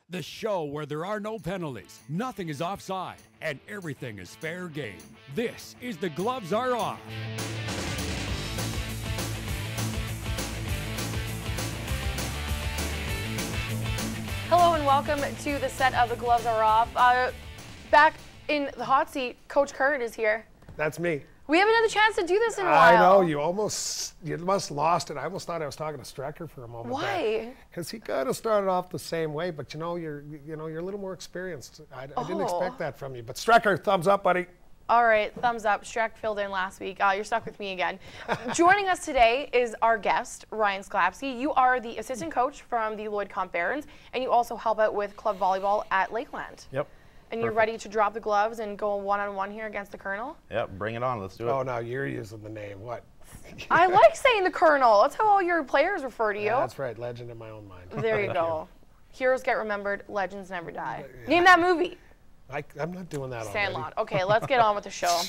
The show where there are no penalties, nothing is offside, and everything is fair game. This is The Gloves Are Off. Hello and welcome to the set of The Gloves Are Off. Back in the hot seat, Coach Kurt is here. That's me. We haven't had the chance to do this in a while. I know, you must lost it. I almost thought I was talking to Strecker for a moment. Why? Because he kind of started off the same way, but you're a little more experienced. I didn't expect that from you. But Strecker, thumbs up, buddy. All right, thumbs up. Streck filled in last week. You're stuck with me again. Joining us today is our guest, Ryan Sklapski. You are the assistant coach from the Lloyd Comp Barons, and you also help out with club volleyball at Lakeland. Yep. And you're ready to drop the gloves and go one-on-one here against the Colonel? Yep, bring it on. Let's do it. Oh, now you're using the name. What? I like saying the Colonel. That's how all your players refer to you. Yeah, that's right. Legend in my own mind. There you go. Heroes get remembered. Legends never die. Yeah. Name that movie. I'm not doing that Sandlot. Okay, let's get on with the show.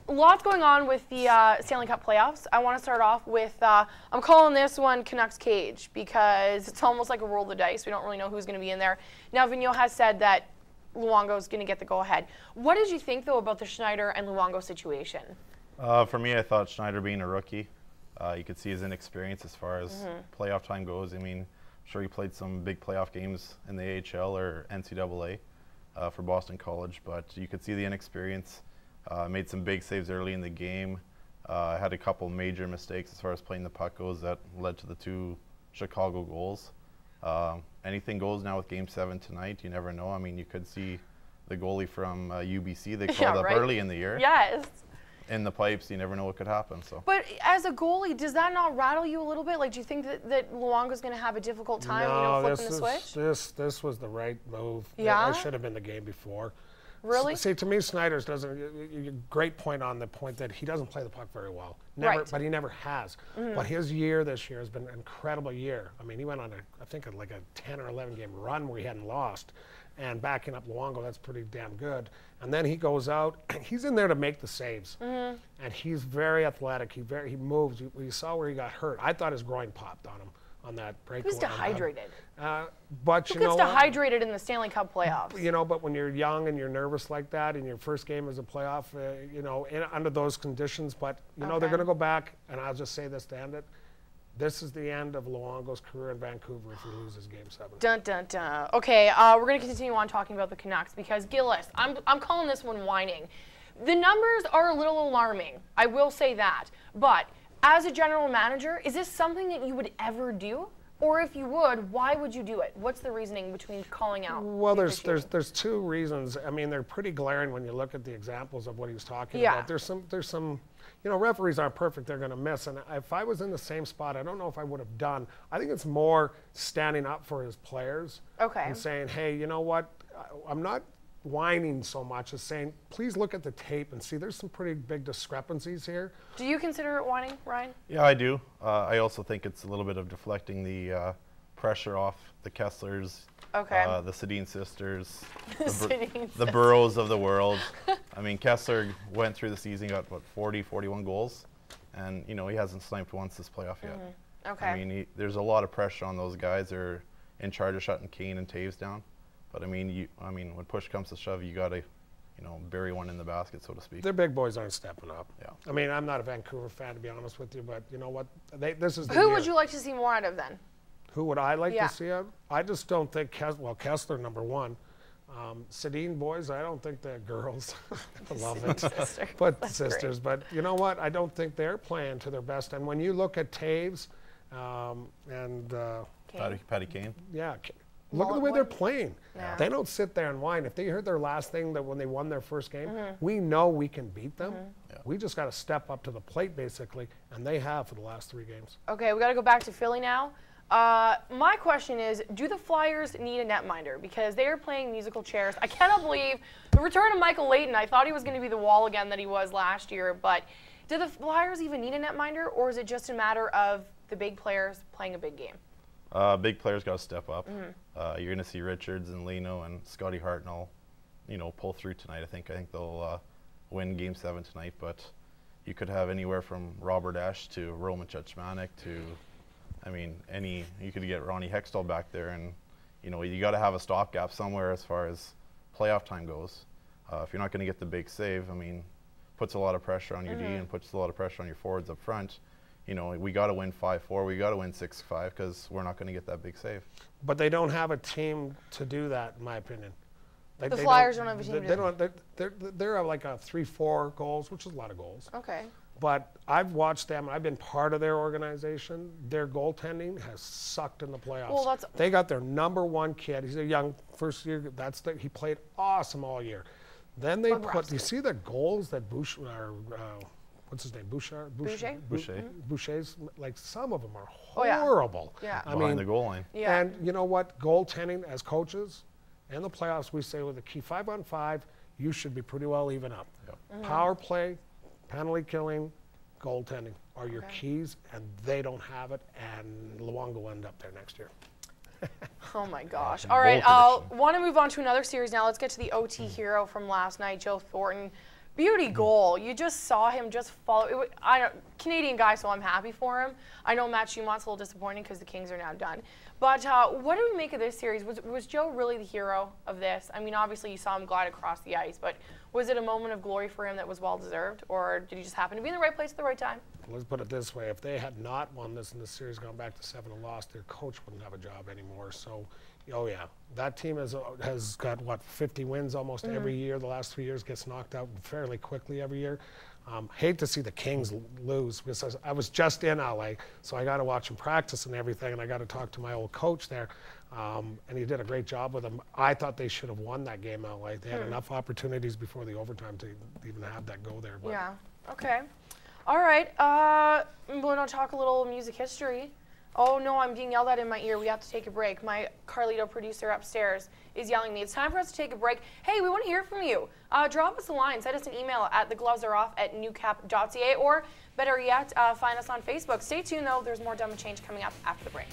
Lots going on with the Stanley Cup playoffs. I want to start off with, I'm calling this one Canucks Cage because it's almost like a roll of the dice. We don't really know who's going to be in there. Now, Vigneault has said that Luongo is going to get the go-ahead. What did you think, though, about the Schneider and Luongo situation? For me, I thought Schneider being a rookie, you could see his inexperience as far as playoff time goes. I mean, I'm sure he played some big playoff games in the AHL or NCAA for Boston College, but you could see the inexperience. Made some big saves early in the game. Had a couple major mistakes as far as playing the puck goes that led to the 2 Chicago goals. Anything goes now with Game 7 tonight. You never know. I mean, you could see the goalie from UBC. They called up early in the year. Yes. In the pipes, you never know what could happen. So. But as a goalie, does that not rattle you a little bit? Like, do you think that Luongo's going to have a difficult time, flipping the switch? This was the right move. Yeah. It should have been the game before. Really? See, to me, Snyder's doesn't. Great point on the point that he doesn't play the puck very well. But he never has. But his year this year has been an incredible year. I mean, he went on I think like a 10 or 11 game run where he hadn't lost, and backing up Luongo, that's pretty damn good. And then he goes out. He's in there to make the saves, and he's very athletic. He moves. You saw where he got hurt. I thought his groin popped on him on that break. He was dehydrated. But Who gets dehydrated in the Stanley Cup playoffs? But when you're young and you're nervous like that in your first game as a playoff, under those conditions, but they're going to go back, and I'll just say this to end it. This is the end of Luongo's career in Vancouver if he loses Game 7. Dun, dun, dun. Okay, we're going to continue on talking about the Canucks because, Gillis, I'm calling this one whining. The numbers are a little alarming. I will say that. But as a general manager, is this something that you would ever do? Or if you would, why would you do it? What's the reasoning between calling out? Well, there's 2 reasons. I mean, they're pretty glaring when you look at the examples of what he was talking about. There's some referees aren't perfect. They're going to miss. And if I was in the same spot, I don't know if I would have done. I think it's more standing up for his players. Okay. And saying, hey, you know what? I'm not whining so much as saying, please look at the tape and see there's some pretty big discrepancies here. Do you consider it whining, Ryan? Yeah, I do. I also think it's a little bit of deflecting the pressure off the Kesslers, the Sedin sisters, the Burrows of the world. I mean, Kessler went through the season, got, 40, 41 goals, and, he hasn't sniped once this playoff yet. Okay. I mean, there's a lot of pressure on those guys. They're in charge of shutting Kane and Taves down. But I mean, when push comes to shove, you got to, bury one in the basket, so to speak. Their big boys aren't stepping up. Yeah. I mean, I'm not a Vancouver fan, to be honest with you, but you know what? This is the Who year. would you like to see more out of then? Who would I like to see out? I just don't think Kessler, number one. Sedin boys, I don't think they're girls. I love it. But That's sisters. great. But you know what? I don't think they're playing to their best. And when you look at Taves and Patty Kane. Yeah. Look at the way they're playing. Yeah. They don't sit there and whine. If they heard their last thing that when they won their first game, we know we can beat them. Yeah. We just got to step up to the plate, basically, and they have for the last 3 games. Okay, we got to go back to Philly now. My question is, do the Flyers need a netminder? Because they are playing musical chairs. I cannot believe the return of Michael Layton. I thought he was going to be the wall again that he was last year, but do the Flyers even need a netminder, or is it just a matter of the big players playing a big game? Big players got to step up. You're going to see Richards and Leno and Scotty Hartnell, pull through tonight. I think they'll win Game 7 tonight. But you could have anywhere from Robert Ashe to Roman Cechmanek to, you could get Ronnie Hextall back there, and you know, you got to have a stopgap somewhere as far as playoff time goes. If you're not going to get the big save, I mean, puts a lot of pressure on your D and puts a lot of pressure on your forwards up front. You know, we got to win 5-4, we got to win 6-5 because we're not going to get that big save. But they don't have a team to do that, in my opinion. The Flyers don't have a team to do that. They're like a 3-4 goals, which is a lot of goals. Okay. But I've watched them. I've been part of their organization. Their goaltending has sucked in the playoffs. Well, they got their #1 kid. He's a young first year. He played awesome all year. Then they put. You see the goals that what's his name? Boucher. Boucher's, like, some of them are horrible. Yeah. I Behind mean, the goal line. Yeah. And you know what? Goaltending as coaches, in the playoffs, we say with a key 5-on-5, you should be pretty well even up. Yep. Power play, penalty killing, goaltending are your keys, and they don't have it, and Luongo will end up there next year. Oh my gosh. All right, I want to move on to another series now. Let's get to the OT hero from last night, Joe Thornton. Beauty goal. You just saw him just follow. Canadian guy, so I'm happy for him. I know Matt Schumont's a little disappointing because the Kings are now done. But what do we make of this series? Was Joe really the hero of this? I mean, obviously you saw him glide across the ice, but was it a moment of glory for him that was well-deserved, or did he just happen to be in the right place at the right time? Let's put it this way. If they had not won this and the series gone back to 7 and lost, their coach wouldn't have a job anymore. So, oh yeah, that team has got, what, 50 wins almost every year. The last 3 years gets knocked out fairly quickly every year. Hate to see the Kings lose because I was just in LA, so I got to watch them practice and everything, and I got to talk to my old coach there, and he did a great job with them. I thought they should have won that game in LA. They had enough opportunities before the overtime to even have that go there. But. Yeah, okay. All right, we're going to talk a little music history. Oh no, I'm being yelled at in my ear. We have to take a break. My Carlito producer upstairs is yelling at me. It's time for us to take a break. Hey, we want to hear from you. Drop us a line. Send us an email at theglovesareoff@newcap.ca, or better yet, find us on Facebook. Stay tuned though. There's more Dumb and Change coming up after the break.